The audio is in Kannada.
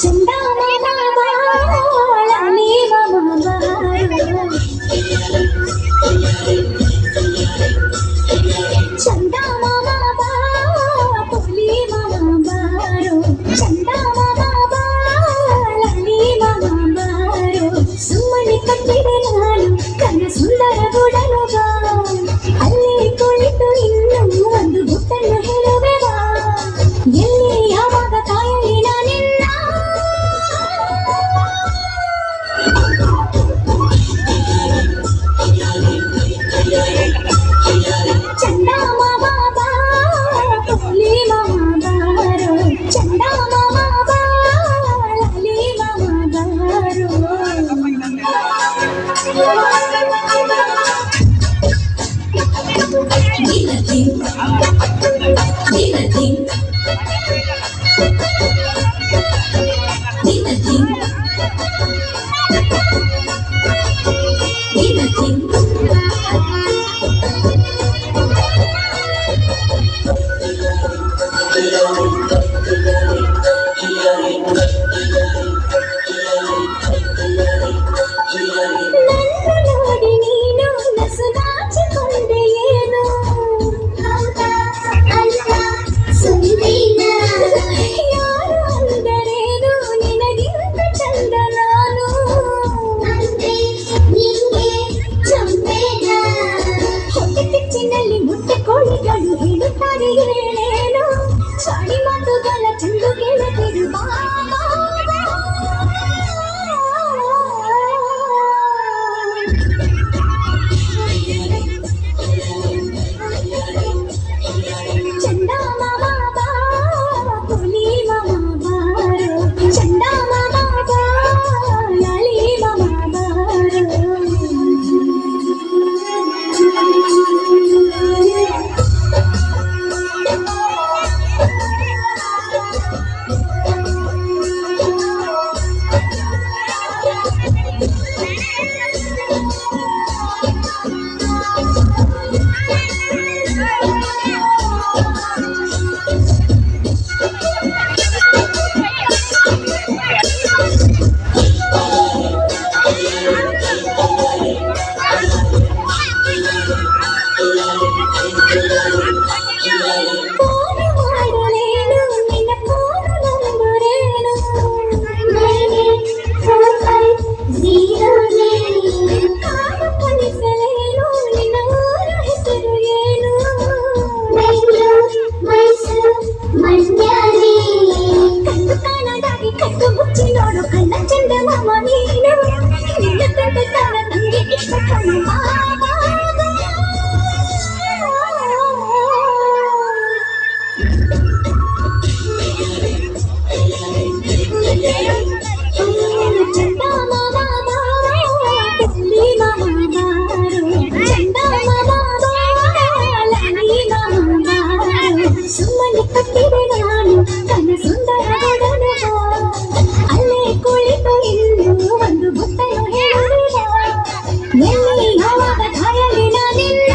ಚಂದ ಮಾಮ ಬಾಳಲಿ ಮಾಮ ಬಾರೋ ಚಂದ ಮಾಮ ಬಾ ಪೋಲಿ ಮಾಮ ಬಾರೋ ಚಂದ ಮಾಮ ಬಾಳಲಿ ಮಾಮ ಬಾರೋ ಸುಮ್ಮನೆ ಕಟ್ಟಿದೆ ನಾನು ಕನ್ನ ಸುಂದರ ಗುಡನು ಬಾ ಅಲ್ಲಿ ಕುಳಿತು ಇನ್ನು ಒಂದು ಗುಟ್ಟನ್ನು ಹೇಳುವೆ ಬಾ ಎಲ್ಲಿ ಯಾವಾಗ ಕಾಯಲಿ ನಾನಿಲ್ಲ ಚಂದ ಮಾಮ ಬಾ ಪೋಲಿ ಮಾಮ ಬಾರೋ ಚಂದ ಮಾಮ ಬಾಳಲಿ ಮಾಮ ಬಾರೋ Dinating, dinating, dinating, dinating. ನನ್ನ ನೋಡಿ ನೀನು ನಸುನಾಚಿಕೊಂಡೆ ಏನು ಯಾರು ಅಂದರೇನು ನಿನಗಿಂತ ಚಂದ ನಾನು ಹೊಟ್ಟೆ ಕಿಚ್ಚಿನಲ್ಲಿ ಮುಟ್ಟೆ ಕೋಳಿಗಳು ಹೇಳುತ್ತಾರೆ ಏನೇನು ಚಾಡಿ ಮಾತುಗಳ ಚೆಂಡು ಗೆಳತಿರು ಚಂದ ಮಾಮ ಬಾ ಪೋಲಿ ಮಾಮ ಬಾರೋ ಚಂದ ಮಾಮ ಬಾಳಲಿ ಮಾಮ ಬಾರೋ ಫೋನು ಮಾಡಲೇನು ನಿನ್ನ ಫೋನು ನಂಬರೇನು ಕಾಡು ಕಲಿಸಲೇನು ನಿನ್ನ ಊರ ಹೆಸರು ಏನು ಕಣ್ಣು ಕಾಣದಾಗಿ ಕಟ್ಟು ಮುಚ್ಚಿ ನೋಡು ಕಣ್ಣ ಚಂದ ಮಾಮ ನೀನು ನಿನ್ನ ಕಟ್ಟತನ ನಂಗೆ ಇಷ್ಟ ಕಣ್ಣು ಮಾಮ ಚಂದ ಮಾಮ ಪೋಲಿ ಮಾಮ ಬಾರೋ ಚಂದ ಮಾಮ ಬಾಳಲಿ ಮಾಮ ಬಾರೋ ಸುಮ್ಮನೆ ಕಟ್ಟಿದೆ ನಾನು ಕನ್ನ ಸುಂದರ ಗುಡನು ಅಲ್ಲೇ ಕುಳಿತು ಇನ್ನು ಒಂದು ಗುಟ್ಟನ್ನು ಹೇಳುವೆ ಎಲ್ಲಿ ಯಾವಾಗ ಕಾಯಲಿ ನಾನಿಲ್ಲ